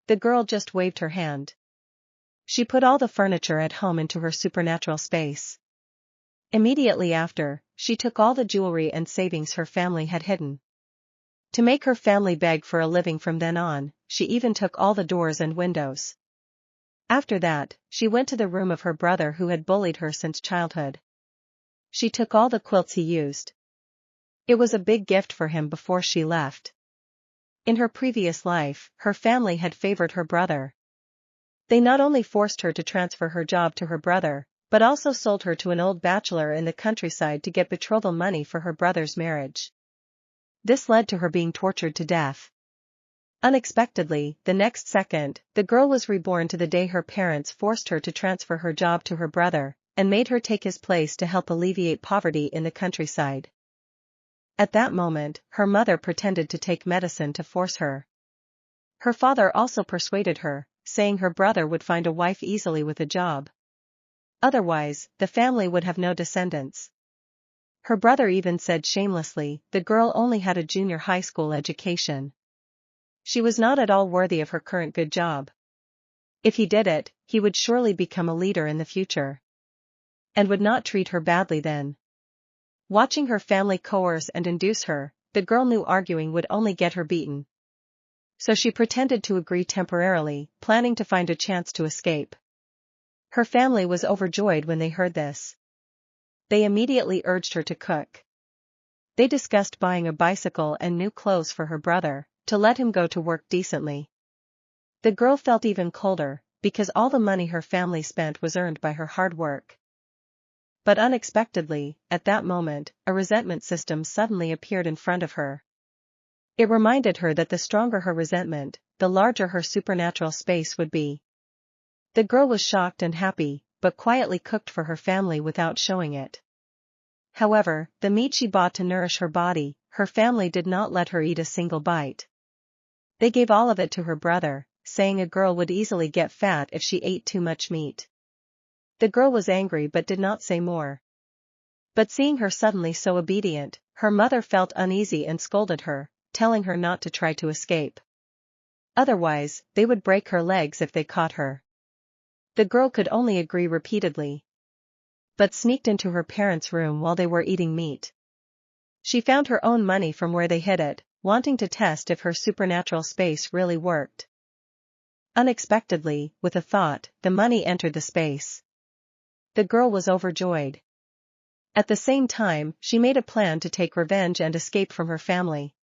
The girl just waved her hand. She put all the furniture at home into her supernatural space. Immediately after, she took all the jewelry and savings her family had hidden. To make her family beg for a living from then on, she even took all the doors and windows. After that, she went to the room of her brother who had bullied her since childhood. She took all the quilts he used. It was a big gift for him before she left. In her previous life, her family had favored her brother. They not only forced her to transfer her job to her brother, but also sold her to an old bachelor in the countryside to get betrothal money for her brother's marriage. This led to her being tortured to death. Unexpectedly, the next second, the girl was reborn to the day her parents forced her to transfer her job to her brother, and made her take his place to help alleviate poverty in the countryside. At that moment, her mother pretended to take medicine to force her. Her father also persuaded her, saying her brother would find a wife easily with a job. Otherwise, the family would have no descendants. Her brother even said shamelessly, the girl only had a junior high school education. She was not at all worthy of her current good job. If he did it, he would surely become a leader in the future. And would not treat her badly then. Watching her family coerce and induce her, the girl knew arguing would only get her beaten. So she pretended to agree temporarily, planning to find a chance to escape. Her family was overjoyed when they heard this. They immediately urged her to cook. They discussed buying a bicycle and new clothes for her brother, to let him go to work decently. The girl felt even colder, because all the money her family spent was earned by her hard work. But unexpectedly, at that moment, a resentment system suddenly appeared in front of her. It reminded her that the stronger her resentment, the larger her supernatural space would be. The girl was shocked and happy, but quietly cooked for her family without showing it. However, the meat she bought to nourish her body, her family did not let her eat a single bite. They gave all of it to her brother, saying a girl would easily get fat if she ate too much meat. The girl was angry but did not say more. But seeing her suddenly so obedient, her mother felt uneasy and scolded her, telling her not to try to escape. Otherwise, they would break her legs if they caught her. The girl could only agree repeatedly. But sneaked into her parents' room while they were eating meat. She found her own money from where they hid it, wanting to test if her supernatural space really worked. Unexpectedly, with a thought, the money entered the space. The girl was overjoyed. At the same time, she made a plan to take revenge and escape from her family.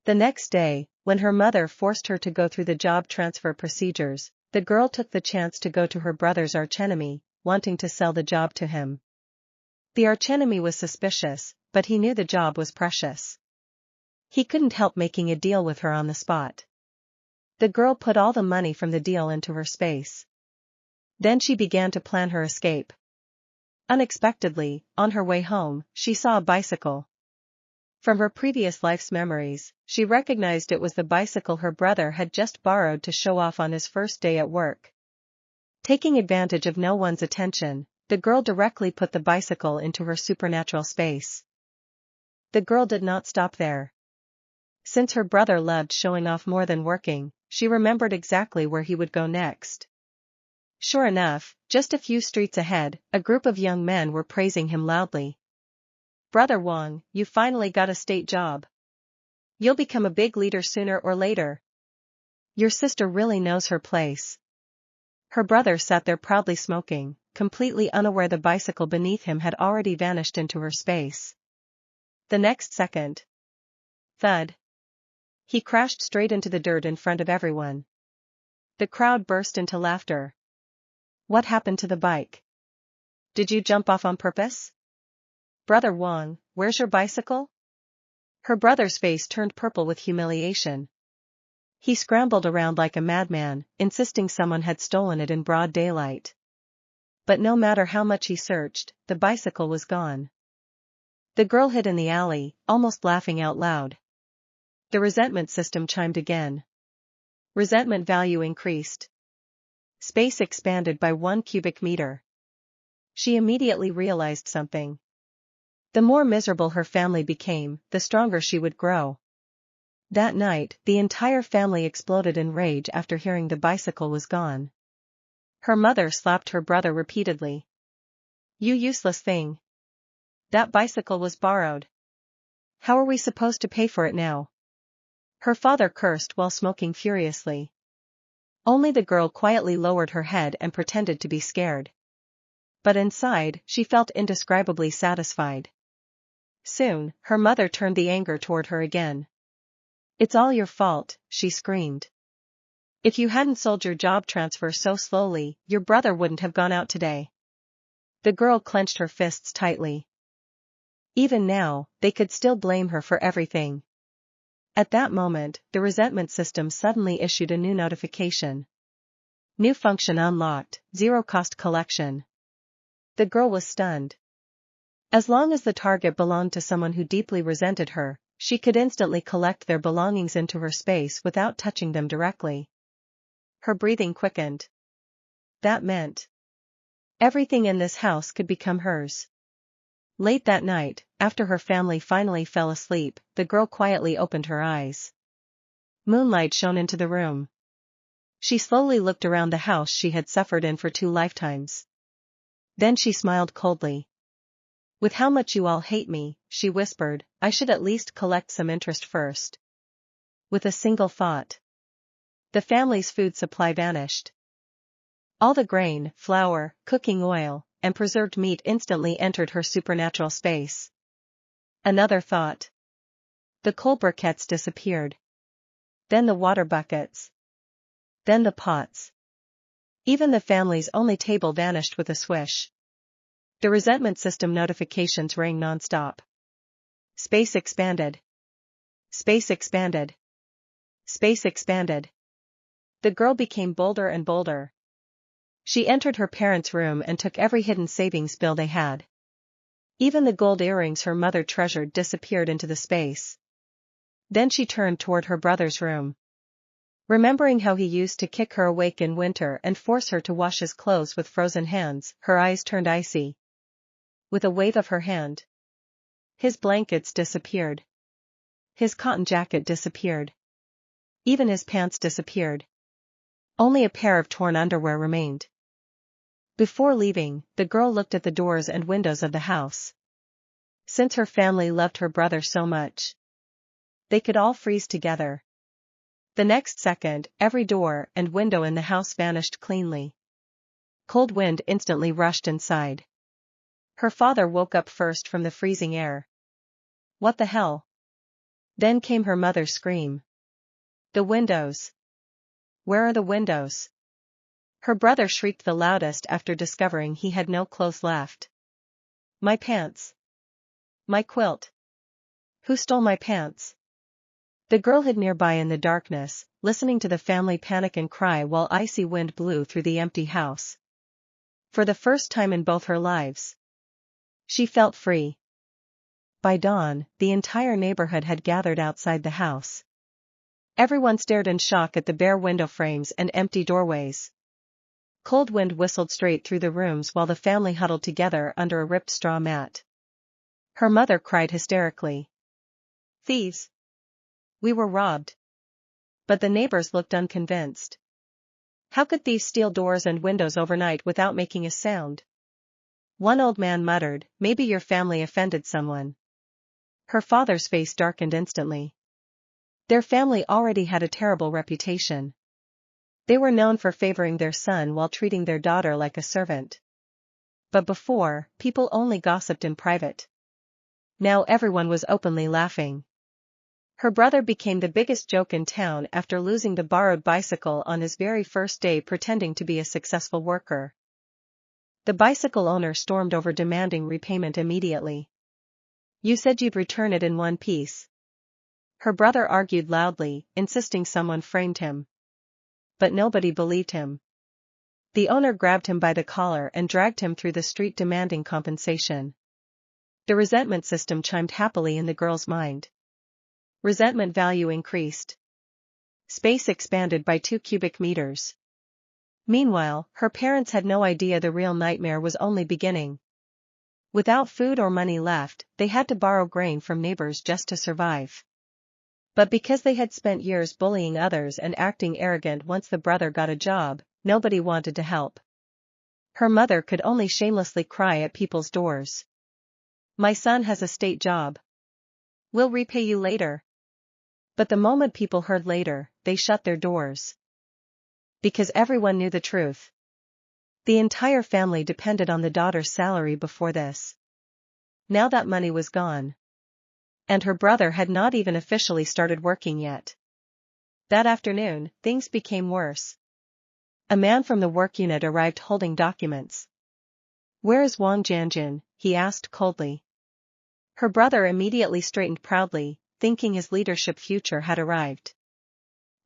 The next day, when her mother forced her to go through the job transfer procedures, the girl took the chance to go to her brother's archenemy, wanting to sell the job to him. The archenemy was suspicious, but he knew the job was precious. He couldn't help making a deal with her on the spot. The girl put all the money from the deal into her space. Then she began to plan her escape. Unexpectedly, on her way home, she saw a bicycle. From her previous life's memories, she recognized it was the bicycle her brother had just borrowed to show off on his first day at work. Taking advantage of no one's attention, the girl directly put the bicycle into her supernatural space. The girl did not stop there. Since her brother loved showing off more than working, she remembered exactly where he would go next. Sure enough, just a few streets ahead, a group of young men were praising him loudly. "Brother Wang, you finally got a state job. You'll become a big leader sooner or later. Your sister really knows her place." Her brother sat there proudly smoking, completely unaware the bicycle beneath him had already vanished into her space. The next second, thud. He crashed straight into the dirt in front of everyone. The crowd burst into laughter. "What happened to the bike? Did you jump off on purpose? Brother Wang, where's your bicycle?" Her brother's face turned purple with humiliation. He scrambled around like a madman, insisting someone had stolen it in broad daylight. But no matter how much he searched, the bicycle was gone. The girl hid in the alley, almost laughing out loud. The resentment system chimed again. Resentment value increased. Space expanded by 1 cubic meter. She immediately realized something. The more miserable her family became, the stronger she would grow. That night, the entire family exploded in rage after hearing the bicycle was gone. Her mother slapped her brother repeatedly. "You useless thing. That bicycle was borrowed. How are we supposed to pay for it now?" Her father cursed while smoking furiously. Only the girl quietly lowered her head and pretended to be scared. But inside, she felt indescribably satisfied. Soon, her mother turned the anger toward her again. "It's all your fault," she screamed. "If you hadn't sold your job transfer so slowly, your brother wouldn't have gone out today." The girl clenched her fists tightly. Even now, they could still blame her for everything. At that moment, the resentment system suddenly issued a new notification. "New function unlocked, zero-cost collection." The girl was stunned. As long as the target belonged to someone who deeply resented her, she could instantly collect their belongings into her space without touching them directly. Her breathing quickened. That meant everything in this house could become hers. Late that night, after her family finally fell asleep, the girl quietly opened her eyes. Moonlight shone into the room. She slowly looked around the house she had suffered in for 2 lifetimes. Then she smiled coldly. "With how much you all hate me," she whispered, "I should at least collect some interest first." With a single thought, the family's food supply vanished. All the grain, flour, cooking oil, and preserved meat instantly entered her supernatural space. Another thought. The coal briquettes disappeared. Then the water buckets. Then the pots. Even the family's only table vanished with a swish. The resentment system notifications rang non-stop. Space expanded. Space expanded. Space expanded. The girl became bolder and bolder. She entered her parents' room and took every hidden savings bill they had. Even the gold earrings her mother treasured disappeared into the space. Then she turned toward her brother's room. Remembering how he used to kick her awake in winter and force her to wash his clothes with frozen hands, her eyes turned icy. With a wave of her hand, his blankets disappeared. His cotton jacket disappeared. Even his pants disappeared. Only a pair of torn underwear remained. Before leaving, the girl looked at the doors and windows of the house. Since her family loved her brother so much, they could all freeze together. The next second, every door and window in the house vanished cleanly. Cold wind instantly rushed inside. Her father woke up first from the freezing air. "What the hell?" Then came her mother's scream. "The windows! Where are the windows?" Her brother shrieked the loudest after discovering he had no clothes left. "My pants! My quilt! Who stole my pants?" The girl hid nearby in the darkness, listening to the family panic and cry while icy wind blew through the empty house. For the first time in both her lives, she felt free. By dawn, the entire neighborhood had gathered outside the house. Everyone stared in shock at the bare window frames and empty doorways. Cold wind whistled straight through the rooms while the family huddled together under a ripped straw mat. Her mother cried hysterically. "Thieves! We were robbed." But the neighbors looked unconvinced. How could thieves steal doors and windows overnight without making a sound? One old man muttered, "Maybe your family offended someone." Her father's face darkened instantly. Their family already had a terrible reputation. They were known for favoring their son while treating their daughter like a servant. But before, people only gossiped in private. Now everyone was openly laughing. Her brother became the biggest joke in town after losing the borrowed bicycle on his very first day pretending to be a successful worker. The bicycle owner stormed over demanding repayment immediately. "You said you'd return it in one piece." Her brother argued loudly, insisting someone framed him. But nobody believed him. The owner grabbed him by the collar and dragged him through the street demanding compensation. The resentment system chimed happily in the girl's mind. Resentment value increased. Space expanded by 2 cubic meters. Meanwhile, her parents had no idea the real nightmare was only beginning. Without food or money left, they had to borrow grain from neighbors just to survive. But because they had spent years bullying others and acting arrogant once the brother got a job, nobody wanted to help. Her mother could only shamelessly cry at people's doors. "My son has a state job. We'll repay you later." But the moment people heard later, they shut their doors. Because everyone knew the truth. The entire family depended on the daughter's salary before this. Now that money was gone. And her brother had not even officially started working yet. That afternoon, things became worse. A man from the work unit arrived holding documents. "Where is Wang Jianjun?" he asked coldly. Her brother immediately straightened proudly, thinking his leadership future had arrived.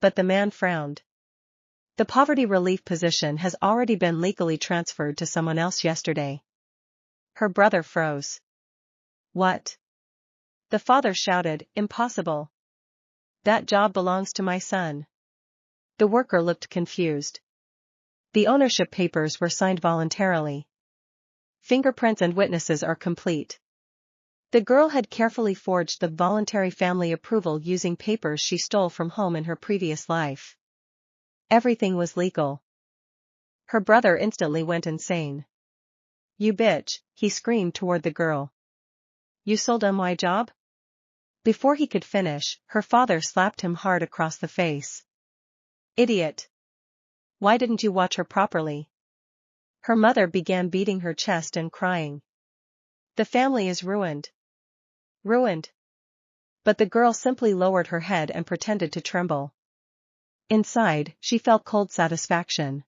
But the man frowned. "The poverty relief position has already been legally transferred to someone else yesterday." Her brother froze. "What?" The father shouted, "Impossible. That job belongs to my son." The worker looked confused. "The ownership papers were signed voluntarily. Fingerprints and witnesses are complete." The girl had carefully forged the voluntary family approval using papers she stole from home in her previous life. Everything was legal. Her brother instantly went insane. "You bitch," he screamed toward the girl. "You sold my job?" Before he could finish, her father slapped him hard across the face. "Idiot. Why didn't you watch her properly?" Her mother began beating her chest and crying. "The family is ruined. Ruined." But the girl simply lowered her head and pretended to tremble. Inside, she felt cold satisfaction.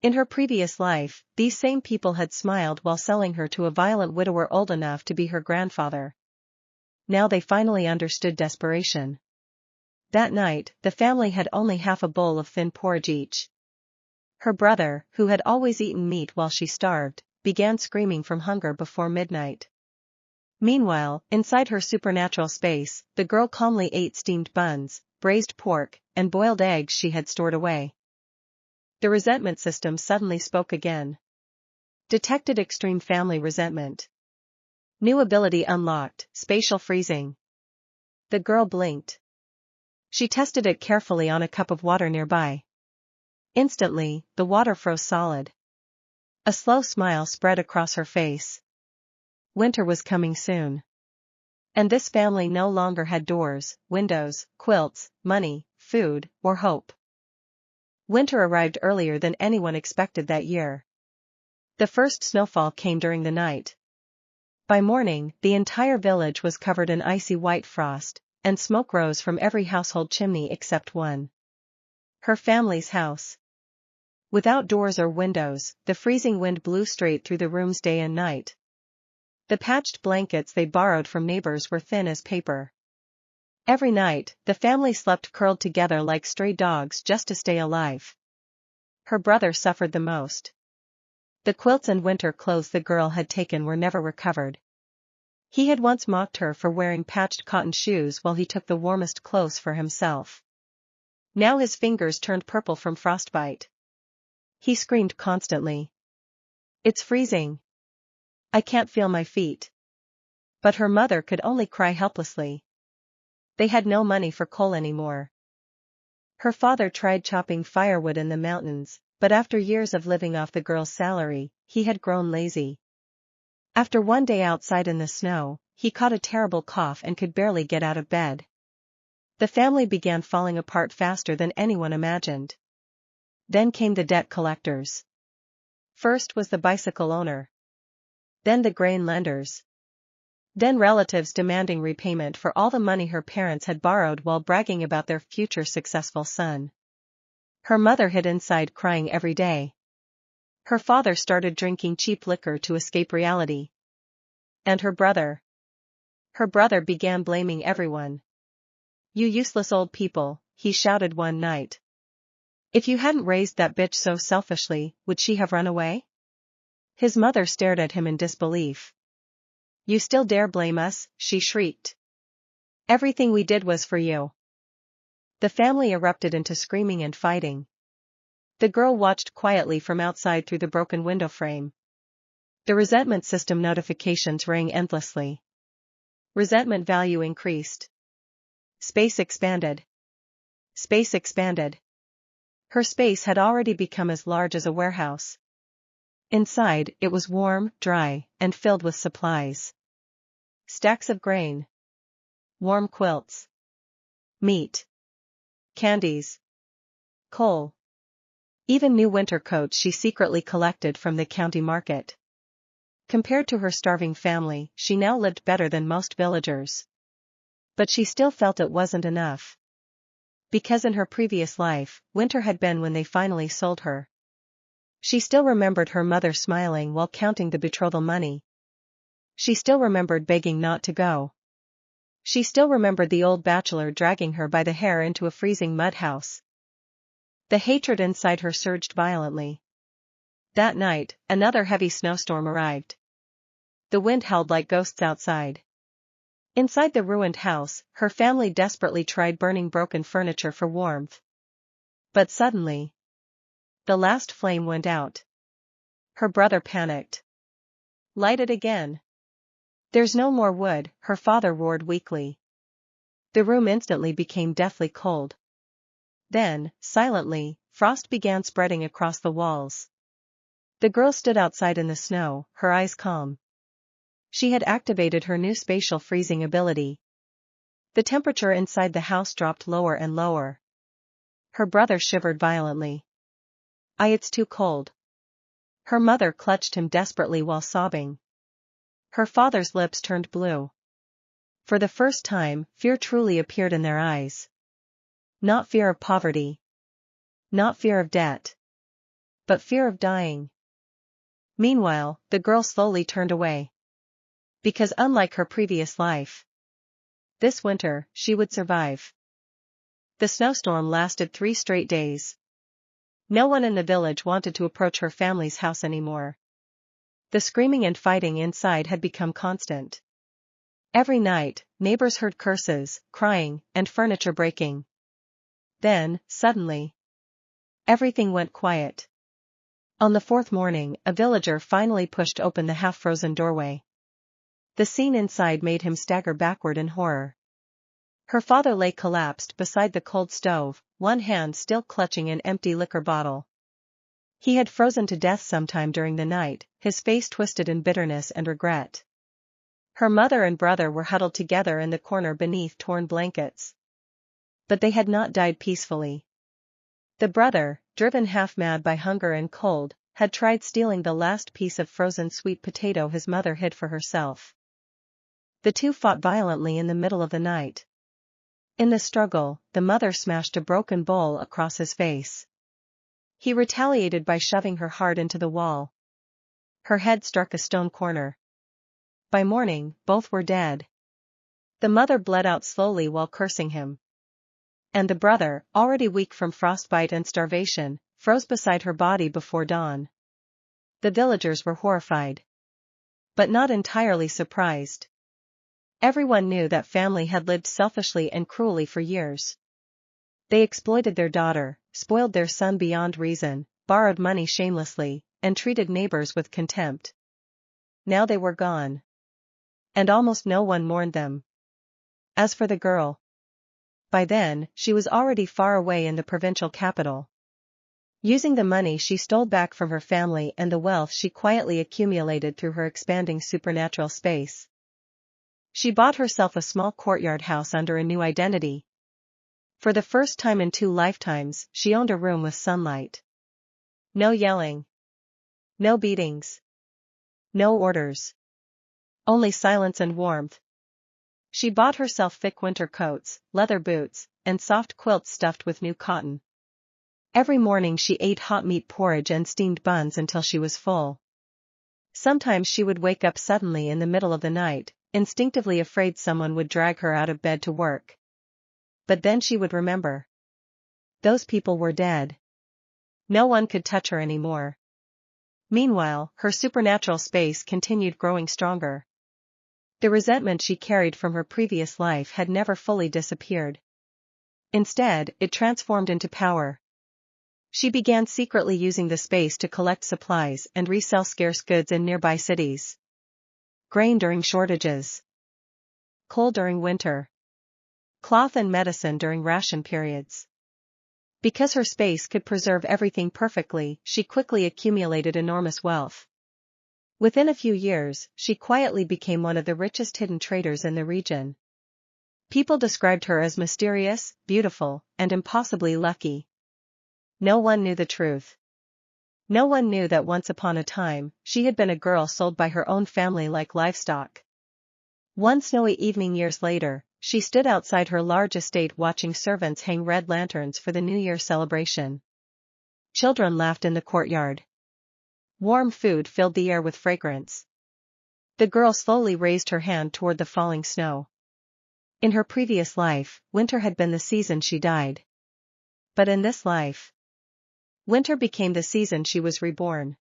In her previous life, these same people had smiled while selling her to a violent widower old enough to be her grandfather. Now they finally understood desperation. That night, the family had only half a bowl of thin porridge each. Her brother, who had always eaten meat while she starved, began screaming from hunger before midnight. Meanwhile, inside her supernatural space, the girl calmly ate steamed buns, braised pork, and boiled eggs she had stored away. The resentment system suddenly spoke again. Detected extreme family resentment. New ability unlocked, spatial freezing. The girl blinked. She tested it carefully on a cup of water nearby. Instantly, the water froze solid. A slow smile spread across her face. Winter was coming soon. And this family no longer had doors, windows, quilts, money, food, or hope. Winter arrived earlier than anyone expected that year. The first snowfall came during the night. By morning, the entire village was covered in icy white frost, and smoke rose from every household chimney except one. Her family's house. Without doors or windows, the freezing wind blew straight through the rooms day and night. The patched blankets they borrowed from neighbors were thin as paper. Every night, the family slept curled together like stray dogs just to stay alive. Her brother suffered the most. The quilts and winter clothes the girl had taken were never recovered. He had once mocked her for wearing patched cotton shoes while he took the warmest clothes for himself. Now his fingers turned purple from frostbite. He screamed constantly. "It's freezing. I can't feel my feet." But her mother could only cry helplessly. They had no money for coal anymore. Her father tried chopping firewood in the mountains, but after years of living off the girl's salary, he had grown lazy. After one day outside in the snow, he caught a terrible cough and could barely get out of bed. The family began falling apart faster than anyone imagined. Then came the debt collectors. First was the bicycle owner. Then the grain lenders. Then relatives demanding repayment for all the money her parents had borrowed while bragging about their future successful son. Her mother hid inside crying every day. Her father started drinking cheap liquor to escape reality. And her brother? Her brother began blaming everyone. "You useless old people," he shouted one night. "If you hadn't raised that bitch so selfishly, would she have run away?" His mother stared at him in disbelief. "You still dare blame us?" she shrieked. "Everything we did was for you." The family erupted into screaming and fighting. The girl watched quietly from outside through the broken window frame. The resentment system notifications rang endlessly. Resentment value increased. Space expanded. Space expanded. Her space had already become as large as a warehouse. Inside, it was warm, dry, and filled with supplies. Stacks of grain. Warm quilts. Meat. Candies. Coal. Even new winter coats she secretly collected from the county market. Compared to her starving family, she now lived better than most villagers. But she still felt it wasn't enough. Because in her previous life, winter had been when they finally sold her. She still remembered her mother smiling while counting the betrothal money. She still remembered begging not to go. She still remembered the old bachelor dragging her by the hair into a freezing mud house. The hatred inside her surged violently. That night, another heavy snowstorm arrived. The wind howled like ghosts outside. Inside the ruined house, her family desperately tried burning broken furniture for warmth. But suddenly, the last flame went out. Her brother panicked. Light it again. There's no more wood, her father roared weakly. The room instantly became deathly cold. Then, silently, frost began spreading across the walls. The girl stood outside in the snow, her eyes calm. She had activated her new spatial freezing ability. The temperature inside the house dropped lower and lower. Her brother shivered violently. It's too cold. Her mother clutched him desperately while sobbing. Her father's lips turned blue. For the first time, fear truly appeared in their eyes. Not fear of poverty. Not fear of debt. But fear of dying. Meanwhile, the girl slowly turned away. Because unlike her previous life, this winter, she would survive. The snowstorm lasted 3 straight days. No one in the village wanted to approach her family's house anymore. The screaming and fighting inside had become constant. Every night, neighbors heard curses, crying, and furniture breaking. Then, suddenly, everything went quiet. On the 4th morning, a villager finally pushed open the half-frozen doorway. The scene inside made him stagger backward in horror. Her father lay collapsed beside the cold stove, one hand still clutching an empty liquor bottle. He had frozen to death sometime during the night, his face twisted in bitterness and regret. Her mother and brother were huddled together in the corner beneath torn blankets. But they had not died peacefully. The brother, driven half-mad by hunger and cold, had tried stealing the last piece of frozen sweet potato his mother hid for herself. The two fought violently in the middle of the night. In the struggle, the mother smashed a broken bowl across his face. He retaliated by shoving her hard into the wall. Her head struck a stone corner. By morning, both were dead. The mother bled out slowly while cursing him. And the brother, already weak from frostbite and starvation, froze beside her body before dawn. The villagers were horrified. But not entirely surprised. Everyone knew that family had lived selfishly and cruelly for years. They exploited their daughter, spoiled their son beyond reason, borrowed money shamelessly, and treated neighbors with contempt. Now they were gone. And almost no one mourned them. As for the girl, by then, she was already far away in the provincial capital. Using the money she stole back from her family and the wealth she quietly accumulated through her expanding supernatural space, she bought herself a small courtyard house under a new identity. For the first time in 2 lifetimes, she owned a room with sunlight. No yelling. No beatings. No orders. Only silence and warmth. She bought herself thick winter coats, leather boots, and soft quilts stuffed with new cotton. Every morning she ate hot meat porridge and steamed buns until she was full. Sometimes she would wake up suddenly in the middle of the night, instinctively afraid someone would drag her out of bed to work. But then she would remember. Those people were dead. No one could touch her anymore. Meanwhile, her supernatural space continued growing stronger. The resentment she carried from her previous life had never fully disappeared. Instead, it transformed into power. She began secretly using the space to collect supplies and resell scarce goods in nearby cities. Grain during shortages. Coal during winter. cloth and medicine during ration periods. Because her space could preserve everything perfectly, she quickly accumulated enormous wealth. Within a few years, she quietly became one of the richest hidden traders in the region. People described her as mysterious, beautiful, and impossibly lucky. No one knew the truth. No one knew that once upon a time, she had been a girl sold by her own family like livestock. One snowy evening years later, she stood outside her large estate watching servants hang red lanterns for the New Year celebration. Children laughed in the courtyard. Warm food filled the air with fragrance. The girl slowly raised her hand toward the falling snow. In her previous life, winter had been the season she died. But in this life, winter became the season she was reborn.